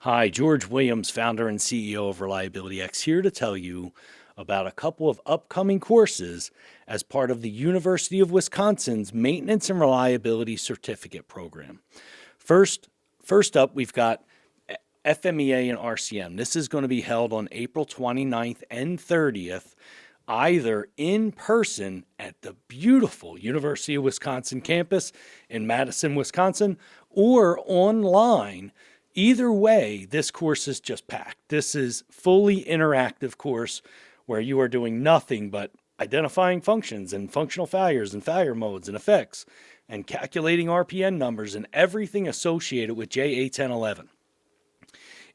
Hi, George Williams, founder and CEO of ReliabilityX, here to tell you about a couple of upcoming courses as part of the University of Wisconsin's Maintenance and Reliability Certificate Program. First, first up, we've got FMEA and RCM. This is going to be held on April 29th and 30th, either in person at the beautiful University of Wisconsin campus in Madison, Wisconsin, or online. Either way, this course is just packed. This is fully interactive course where you are doing nothing but identifying functions and functional failures and failure modes and effects and calculating RPN numbers and everything associated with JA1011.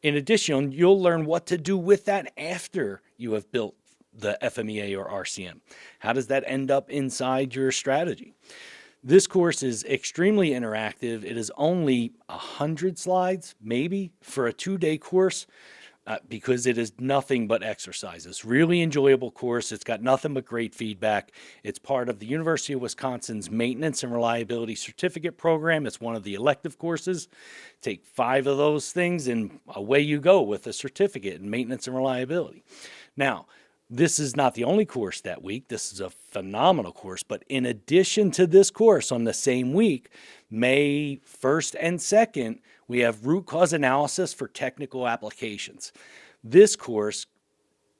In addition, you'll learn what to do with that after you have built the FMEA or RCM. How does that end up inside your strategy? This course is extremely interactive. It is only 100 slides, maybe, for a 2-day course because it is nothing but exercises. Really enjoyable course. It's got nothing but great feedback. It's part of the University of Wisconsin's Maintenance and Reliability Certificate Program. It's one of the elective courses. Take 5 of those things and away you go with a certificate in maintenance and reliability. Now, this is not the only course that week. This is a phenomenal course. But in addition to this course on the same week, May 1st and 2nd, we have root cause analysis for technical applications. This course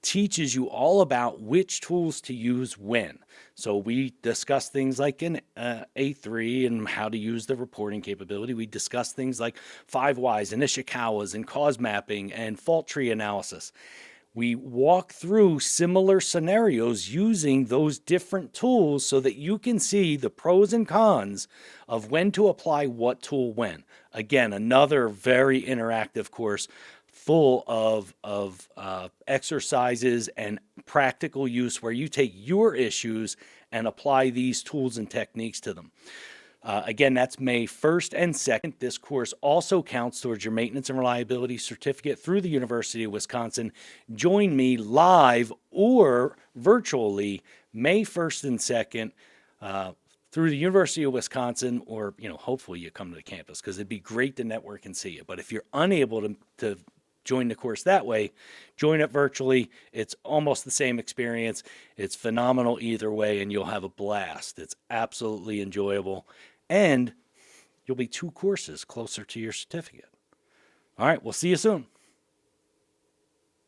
teaches you all about which tools to use when. So we discuss things like in A3 and how to use the reporting capability. We discuss things like 5 whys and Ishikawas and cause mapping and fault tree analysis. We walk through similar scenarios using those different tools so that you can see the pros and cons of when to apply what tool when. Again, another very interactive course full of exercises and practical use where you take your issues and apply these tools and techniques to them. Again, that's May 1st and 2nd. This course also counts towards your Maintenance and Reliability Certificate through the University of Wisconsin. Join me live or virtually May 1st and 2nd through the University of Wisconsin, or, hopefully you come to the campus because it'd be great to network and see you. But if you're unable to join the course that way, join it virtually. It's almost the same experience. It's phenomenal either way, and you'll have a blast. It's absolutely enjoyable. And you'll be 2 courses closer to your certificate. All right, we'll see you soon.